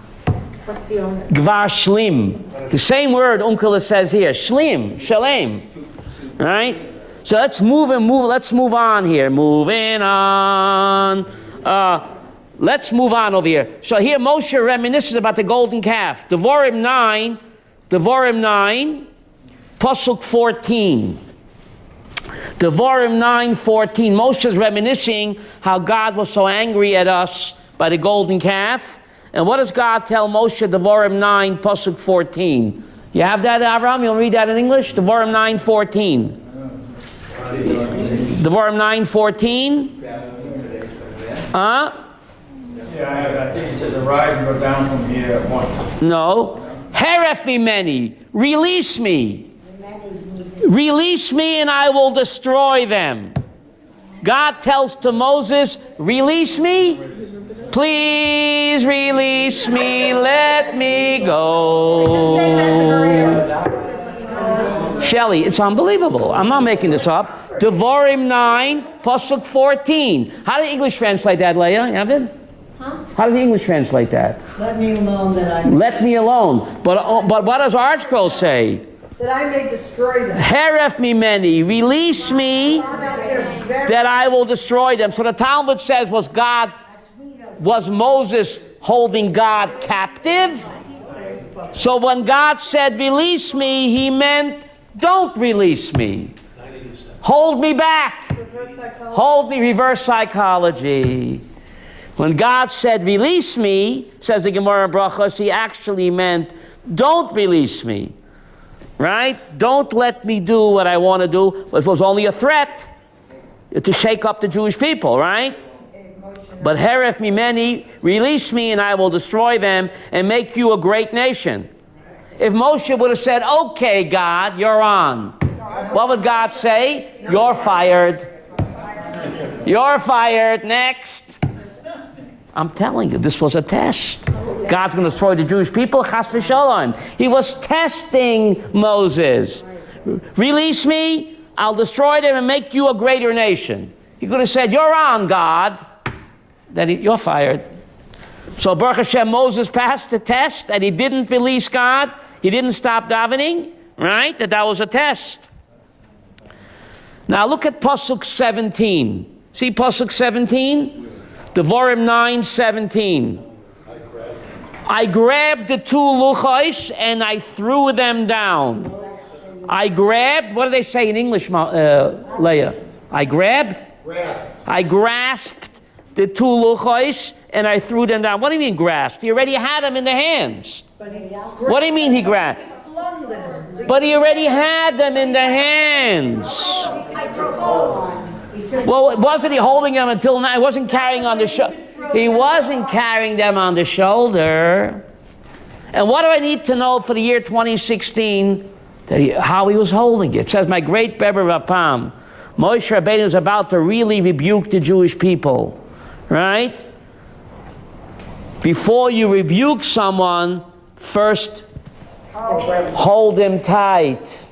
What's the owner? Gvar shlim. The same word Onkelos says here. Shlim, shalem. Right? So let's move on here. Moving on. Let's move on over here. So here Moshe reminisces about the golden calf. Devarim 9, Pasuk 14. Devarim 9:14. Moshe is reminiscing how God was so angry at us by the golden calf. And what does God tell Moshe? Devarim 9, Pasuk 14. You have that, Avraham? You'll read that in English? Devarim 9:14. Devarim 9:14. Yeah, I think it says arise and go down from here at once. No. Heref mimeni. Release me. Release me and I will destroy them. God tells to Moses, release me. Please release me. Let me go. Shelley, it's unbelievable. I'm not making this up. Devarim 9, Pasuk 14. How did the English translate that, Leah? You have it? Huh? How did the English translate that? Let me alone that I may. Let me alone. But what does our scroll say? That I may destroy them. Heref mimeni, release me that I will destroy them. So the Talmud says, was Moses holding God captive? So when God said, release me, he meant, don't release me. Hold me back. Hold me, reverse psychology. When God said, release me, says the Gemara in Brachos, he actually meant, don't release me. Right? Don't let me do what I want to do. It was only a threat to shake up the Jewish people, right? But heref mimeni, release me and I will destroy them and make you a great nation. If Moshe would have said, okay, God, you're on. What would God say? You're fired. You're fired. Next. I'm telling you, this was a test. God's going to destroy the Jewish people. Chas v'shalom. He was testing Moses. Release me, I'll destroy them and make you a greater nation. He could have said, you're on, God. Then you're fired. So Baruch Hashem, Moses passed the test and he didn't release God. He didn't stop davening, right? That was a test. Now look at Pasuk 17. See Pasuk 17? Devarim 9:17. I grabbed the two luchos and I threw them down. I grabbed, what do they say in English, Leah? I grabbed? I grasped the two luchos and I threw them down. What do you mean grasped? He already had them in the hands. What do you mean he grabbed? But he already had them in the hands. Well, wasn't he holding them until now? He wasn't carrying on the shoulder. He wasn't carrying them on the shoulder. And what do I need to know for the year 2016? How he was holding it. It says, my great Rebbe Rapam, Moshe Rabbeinu was about to really rebuke the Jewish people. Right? Before you rebuke someone, first hold him tight.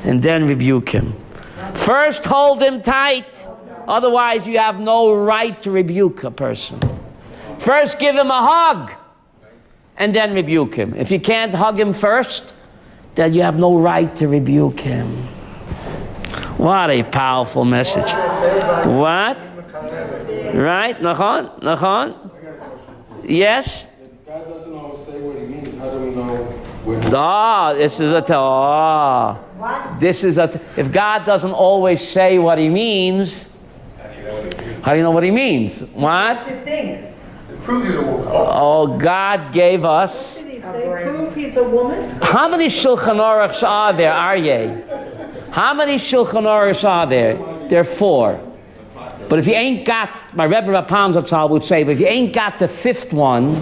And then rebuke him. First hold him tight. Otherwise, you have no right to rebuke a person. First, give him a hug, and then rebuke him. If you can't hug him first, then you have no right to rebuke him. What a powerful message. What? Right? Nachon? Yes? God doesn't always say what he means. How do we know what this is if God doesn't always say what he means, how do you know what he means? What? Oh, God gave us. What did he say? Prove he's a woman? How many Shulchan Aruchs are there, Aryeh? How many Shulchan Aruchs are there? There are 4. But if you ain't got, my Rebbe Rapam Zatzal would say, but if you ain't got the 5th one,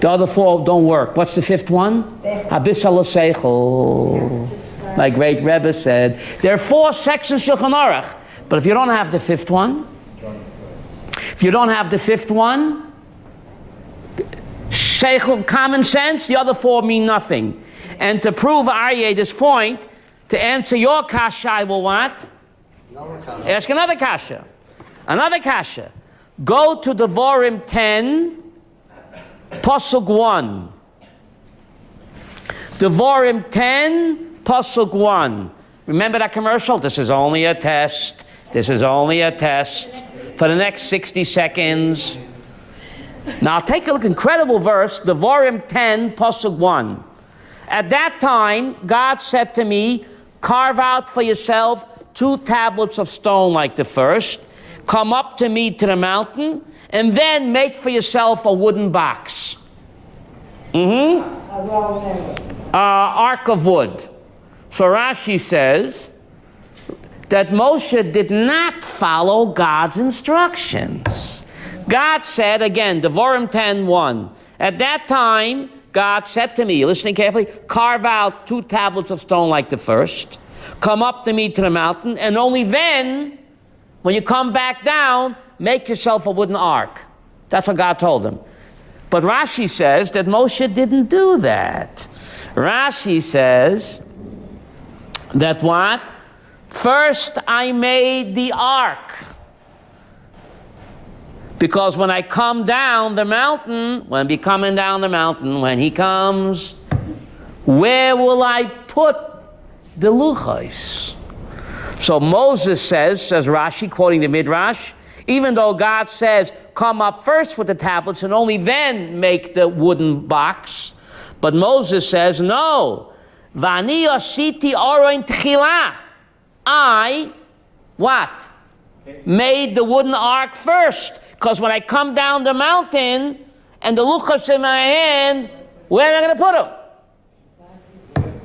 the other 4 don't work. What's the 5th one? Habisal Seichel. My great Rebbe said, there are 4 sections Shulchan Aruch. But if you don't have the 5th one, Seichel, common sense, the other 4 mean nothing. And to prove Aryeh this point, to answer your kasha, I will what? Ask another kasha. Go to Devarim 10, Pasuk 1. Devarim 10, Pasuk 1. Remember that commercial? This is only a test. This is only a test for the next 60 seconds. Now take a look, incredible verse, Devarim 10, Pasuk 1. At that time, God said to me, carve out for yourself 2 tablets of stone like the first, come up to me to the mountain, and then make for yourself a wooden box. Ark of wood. So Rashi says that Moshe did not follow God's instructions. God said, again, Devarim 10:1. At that time, God said to me, listening carefully, carve out 2 tablets of stone like the first, come up to me to the mountain, and only then, when you come back down, make yourself a wooden ark. That's what God told him. But Rashi says that Moshe didn't do that. Rashi says that what? First I made the ark. Because when I come down the mountain, when he comes, where will I put the luchos? So Moses says Rashi, quoting the Midrash, even though God says, come up first with the tablets and only then make the wooden box, but Moses says, no. Vani asiti oroin tchila. I, what? Made the wooden ark first. Because when I come down the mountain and the luchos in my hand, where am I going to put them?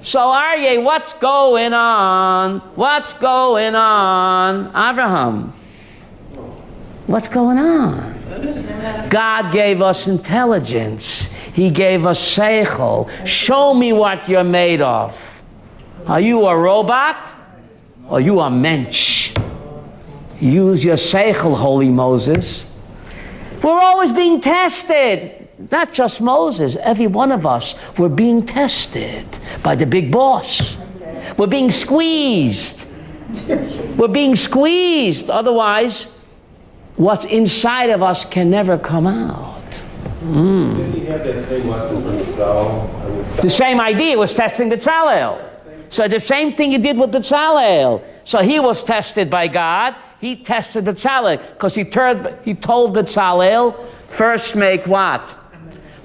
So Aryeh, what's going on? What's going on? Abraham, what's going on? God gave us intelligence. He gave us seichel. Show me what you're made of. Are you a robot? Or you a mensch? Use your seichel, holy Moses. We're always being tested. Not just Moses, every one of us. We're being tested by the big boss. We're being squeezed. We're being squeezed. Otherwise, what's inside of us can never come out. Did he have that same lesson for Bezalel? The same idea was testing Bezalel. So the same thing he did with Bezalel. So he was tested by God. He tested Bezalel because he told Bezalel, first make what?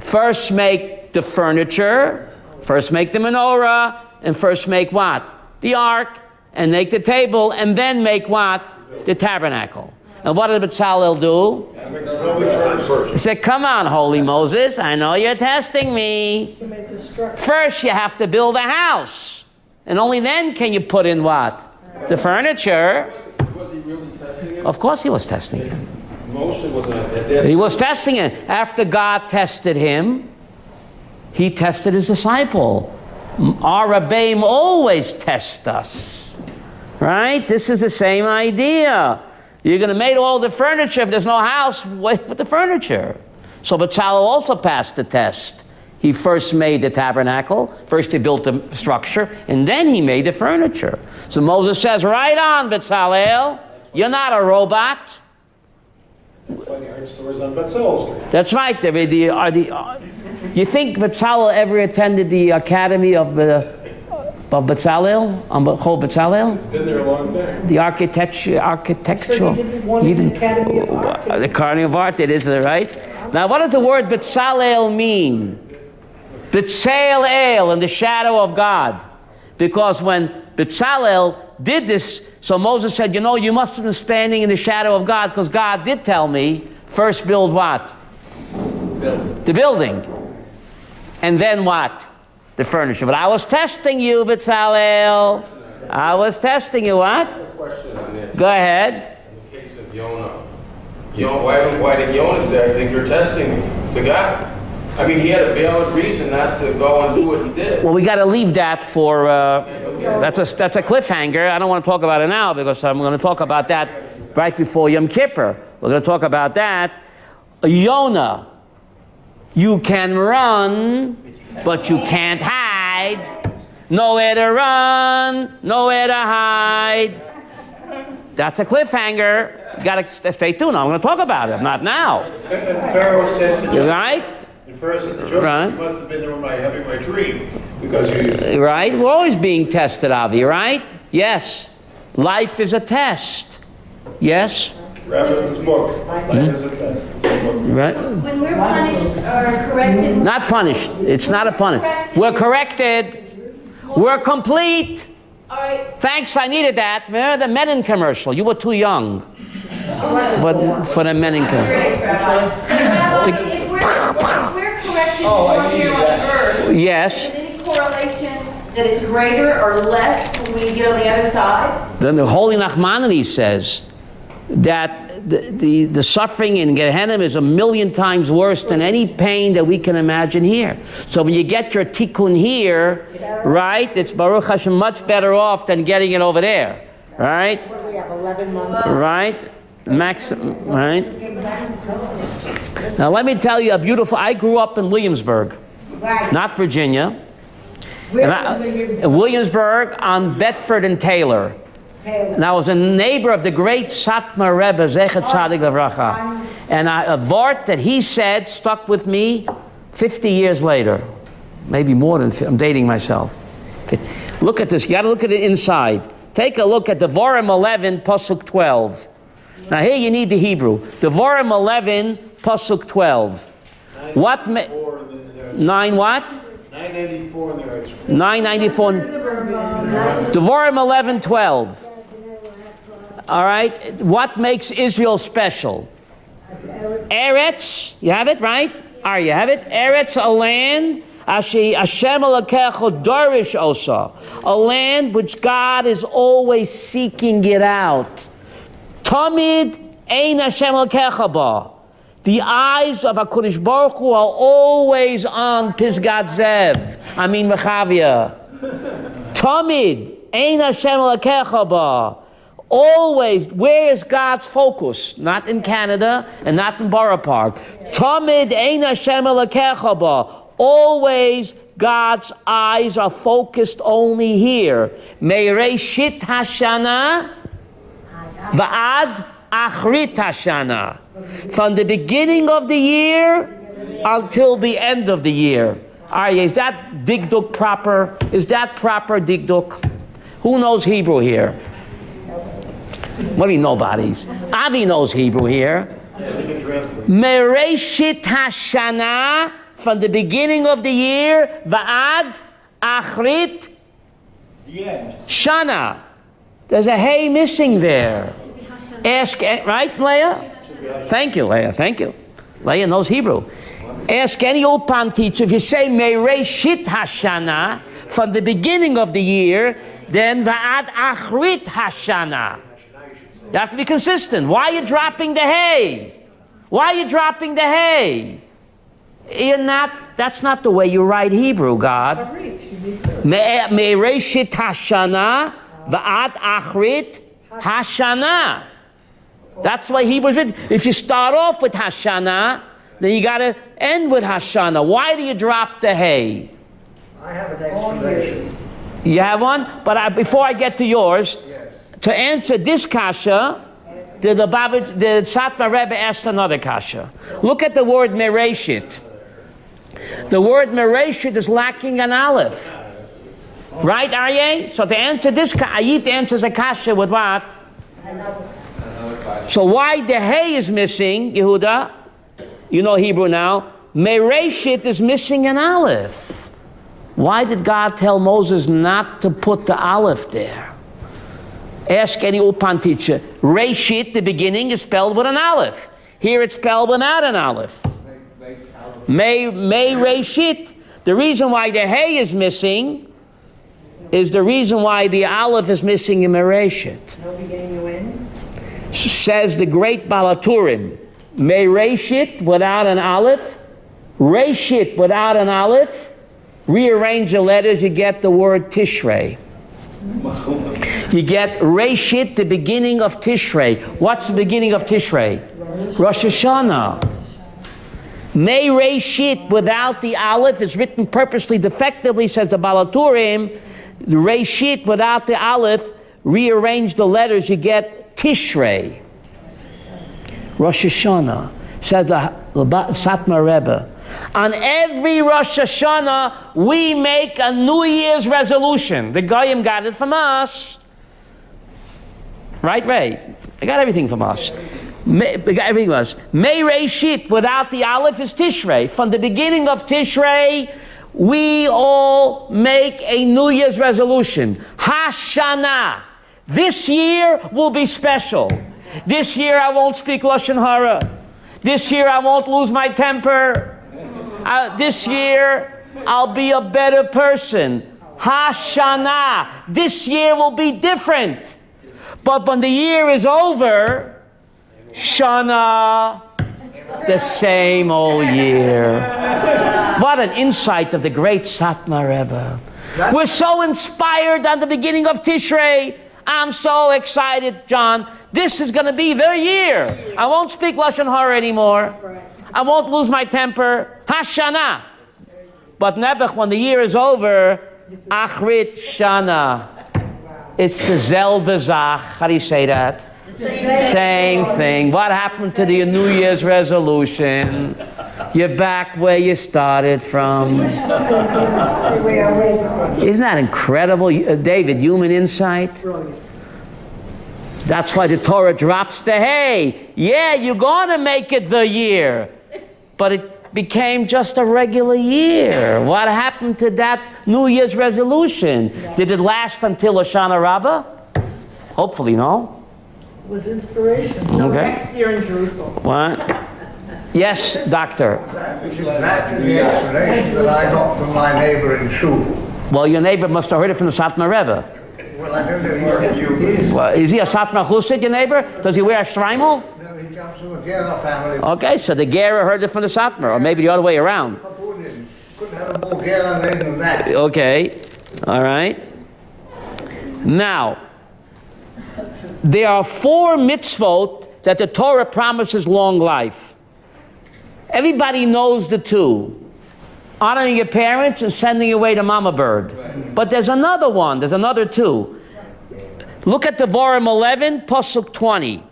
First make the furniture, first make the menorah, and first make what? The ark, and make the table, and then make what? The tabernacle. And what did Bezalel do? He said, come on, holy Moses, I know you're testing me. First you have to build a house. And only then can you put in what? The furniture. Was he really testing it? Of course he was testing it. Moshe was at that. He was testing it. After God tested him, he tested his disciple. Our Rabbeim always test us. Right? This is the same idea. You're going to make all the furniture. If there's no house, wait for the furniture. So Bezalel also passed the test. He first made the tabernacle, first he built the structure, and then he made the furniture. So Moses says, right on, Bezalel, you're not a robot. That's why the art store is on Bezalel Street. That's right. You think Bezalel ever attended the academy of Bezalel, on Chol Bezalel? It's been there a long time. The architectural. The Academy of Art. The Academy of Art, it is, right? Now, what does the word Bezalel mean? Bezalel, in the shadow of God. Because when Bezalel did this, so Moses said, you must have been standing in the shadow of God, because God did tell me, first build what? The building. And then what? The furniture. But I was testing you, Bezalel. I was testing you, what? I have a question on this. Go ahead. In the case of Yonah. Why did Yonah say, I think you're testing me to God? I mean, he had a valid reason not to go and do what he did. Well, we got to leave that for, that's a cliffhanger. I don't want to talk about it now because I'm going to talk about that right before Yom Kippur. We're going to talk about that. Yonah, you can run, but you can't hide. Nowhere to run, nowhere to hide. That's a cliffhanger. You got to stay tuned. I'm going to talk about it. Not now. And Pharaoh said to Joseph, Right? and Pharaoh said to Joseph, Right. you must have been there when I having my dream, because you Right? We're always being tested, Avi, right? Yes. Life is a test. Yes? Rabbi's book. Life is a test. Right? When we're punished or corrected. Not punished. It's not a punishment. We're corrected. We're complete. All right. Thanks, I needed that. Remember the Menin commercial? You were too young. But for the Menin commercial. Great, Rabbi. If we're corrected more here on earth, Yes. is there any correlation that it's greater or less when we get on the other side? Then the Holy Nachmanides says that the suffering in Gehenna is 1,000,000 times worse than any pain that we can imagine here. So when you get your tikkun here, right, it's Baruch Hashem much better off than getting it over there, right? We have 11 months. Right? Right? Now let me tell you a beautiful, I grew up in Williamsburg, not Virginia. Williamsburg on Bedford and Taylor. And I was a neighbor of the great Satmar Rebbe, Zechet Tzadik Livracha. And a vart that he said stuck with me 50 years later. Maybe more than, I'm dating myself. Okay. Look at this, you gotta look at it inside. Take a look at Devarim 11, Pasuk 12. Now here you need the Hebrew. Devarim 11, Pasuk 12. What? 9 what? 994 in there. 994. Devarim 11, 12. All right. What makes Israel special? Eretz. You have it, right? You have it? Eretz, a land. Hashem Elokecha dorish osa. A land which God is always seeking it out. Tamid ein Hashem Elokecha ba. The eyes of HaKadosh Baruch Hu are always on Pisgat Zev. I mean Rechavia. Tamid ein Hashem Elokecha ba. Always, where is God's focus? Not in Canada and not in Borough Park. Tamid ein Hashem Elokecha ba. Always God's eyes are focused only here. Meireshit Hashana va'ad achrit Hashana. From the beginning of the year until the end of the year. Is that digduk proper? Is that proper digduk? Who knows Hebrew here? What do you know, nobodies? Avi knows Hebrew here. Mereshit Hashana, from the beginning of the year, Va'ad Achrit Shana. There's a hey missing there. Ask, right, Leah? Thank you, Leah. Thank you. Leah knows Hebrew. Ask any Ulpan teacher, if you say Mereshit Hashana, from the beginning of the year, then Va'ad Achrit Hashana. You have to be consistent. Why are you dropping the hay? Why are you dropping the hay? That's not the way you write Hebrew, God. Me'ereshit Hashana va'ad achrit Hashana. That's why Hebrew is written. If you start off with Hashana, then you got to end with Hashana. Why do you drop the hay? I have an explanation. You have one? But before I get to yours, to answer this kasha, the Satmar Rebbe asked another kasha. Look at the word mereshit. The word mereshit is lacking an aleph. Right, Aryeh? So to answer this, Ayit answers a kasha with what? So why the hay is missing, Yehuda? You know Hebrew now. Mereshit is missing an aleph. Why did God tell Moses not to put the aleph there? Ask any Ulpan teacher. Reshit, the beginning, is spelled with an aleph. Here it's spelled without an aleph. May Reshit. The reason why the hay is missing is the reason why the aleph is missing in Mereshit. No beginning, you in? Says the great Balaturim. May Reshit without an aleph. Reshit without an aleph. Rearrange the letters, you get the word Tishrei. You get Reshit, the beginning of Tishrei. What's the beginning of Tishrei? Rosh Hashanah. May Reshit without the aleph is written purposely defectively, says the Balaturim. Reshit without the aleph, rearrange the letters, you get Tishrei. Rosh Hashanah, says the Satmar Rebbe. On every Rosh Hashanah, we make a New Year's resolution. The Goyim got it from us. Right, Ray? I got everything from us. We got everything from us. May Reishit, without the Aleph, is Tishrei. From the beginning of Tishrei, we all make a New Year's resolution. Hashana. This year will be special. This year I won't speak Lashon Hara. This year I won't lose my temper. This year I'll be a better person. Hashana. This year will be different. But when the year is over, Shana, the same old year. What an insight of the great Satmar Rebbe. We're so inspired on the beginning of Tishrei. I'm so excited, John. This is going to be the year. I won't speak Lashon Hara anymore. I won't lose my temper. Hashana. But Nebuch, when the year is over, Achrit Shana. It's the Zel Bezach. How do you say that? Same thing. What happened to the New Year's resolution? You're back where you started from. Isn't that incredible? David, human insight? That's why the Torah drops the hey. Yeah, you're going to make it the year. But it became just a regular year. What happened to that New Year's resolution? Did it last until Hoshana Rabbah? Hopefully, no. It was inspiration. Okay. Next year in Jerusalem. What? Yes, doctor. That is exactly the explanation that I got from my neighbor in Shul. Well, your neighbor must have heard it from the Satmar Rebbe. Well, I don't know you. Well, is he a Satmar Chussid, your neighbor? Does he wear a shtreimel? No, he comes from a Gera family. Okay, so the Gera heard it from the Satmar, or maybe the other way around. Couldn't have a more Gera name than that. Okay, all right. Now, there are 4 mitzvot that the Torah promises long life. Everybody knows the 2. Honoring your parents and sending away the mama bird. But there's another one, there's another 2. Look at Devarim 11, Pasuk 20.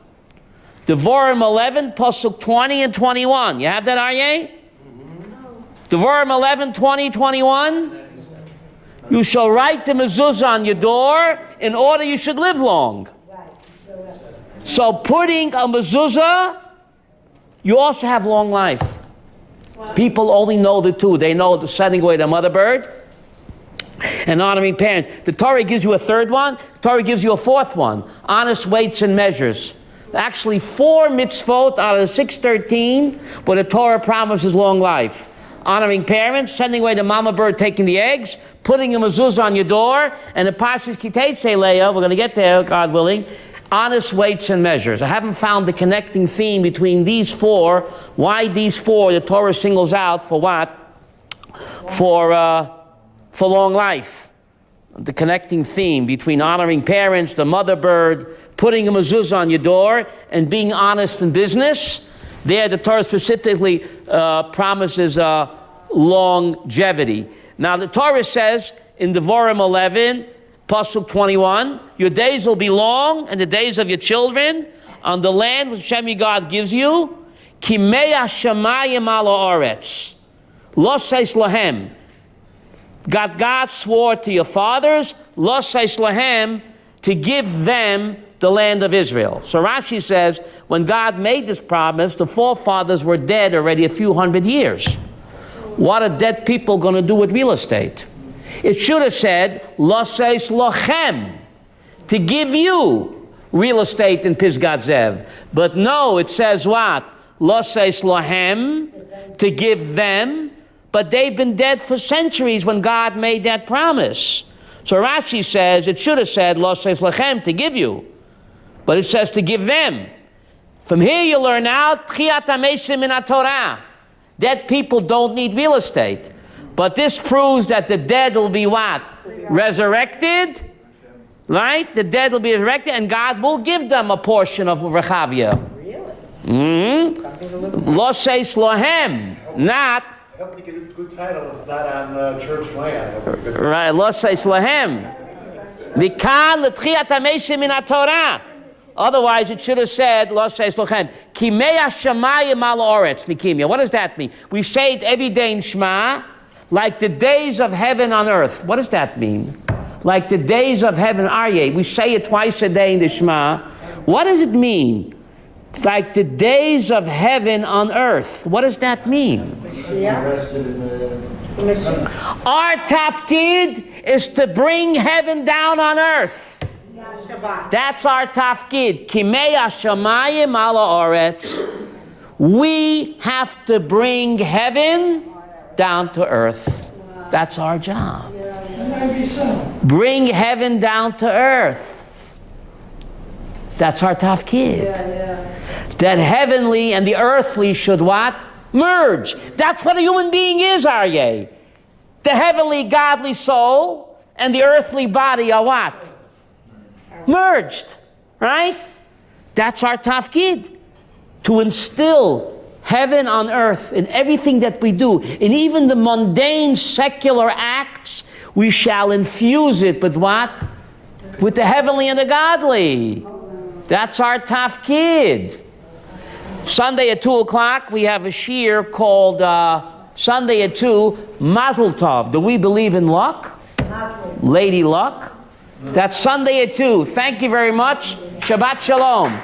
Devarim 11, Pasuk 20 and 21. You have that, Aryeh? Devarim 11, 20, 21. You shall write the mezuzah on your door in order you should live long. So putting a mezuzah, you also have long life. People only know the 2. They know the sending away the mother bird and honoring parents. The Torah gives you a 3rd one. The Torah gives you a 4th one. Honest weights and measures. Actually 4 mitzvot out of the 613 where the Torah promises long life. Honoring parents, sending away the mama bird, taking the eggs, putting a mezuzah on your door, and the Parshat Kiteitzei Leah, we're going to get there, God willing, honest weights and measures. I haven't found the connecting theme between these 4. Why these 4 the Torah singles out for what? For long life. The connecting theme between honoring parents, the mother bird, putting a mezuzah on your door, and being honest in business. There the Torah specifically promises longevity. Now the Torah says in Devarim 11, Pasuk 21, your days will be long, and the days of your children on the land which Hashem your God gives you. Kimei hashamayim ala haaretz, lo seis lahem. God swore to your fathers, lo seis lahem, to give them the land of Israel. So Rashi says, when God made this promise, the forefathers were dead already a few hundred years. What are dead people going to do with real estate? It should have said, lo seis lochem, to give you real estate in Pisgat Zev. But no, it says what? Lo seis lohem, to give them. But they've been dead for centuries when God made that promise. So Rashi says, it should have said, lo seis lochem, to give you. But it says to give them. From here you learn out, tchiyat hamesim in Torah. Dead people don't need real estate. But this proves that the dead will be what? Resurrected. Right? The dead will be resurrected, and God will give them a portion of Rechavia. Really? Lo seis lohem. Not. I hope you get a good title. It's not on church land. Right. Lo seis lohem. Mikan l'tchiyat hamesim in Torah. Otherwise, it should have said, Lo seis lochem. Kimei hashamayim al haaretz mikimia. What does that mean? We say it every day in Shema, like the days of heaven on earth. What does that mean? Like the days of heaven, Aryeh. We say it twice a day in the Shema. What does it mean? Like the days of heaven on earth. What does that mean? Our tafkid is to bring heaven down on earth. That's our tafkid. Kimei hashamayim ala oretz. We have to bring heaven down to earth. That's our job. Bring heaven down to earth. That's our tafkid. That heavenly and the earthly should what? Merge. That's what a human being is, Aryeh. The heavenly godly soul and the earthly body are what? Merged. Right? That's our tafkid. To instill heaven on earth in everything that we do, in even the mundane secular acts, we shall infuse it with what? With the heavenly and the godly. That's our tafkid. Sunday at 2 o'clock, we have a shiur called Sunday at 2, Mazel Tov. Do we believe in luck? Lady Luck. That's Sunday at 2. Thank you very much. Shabbat Shalom.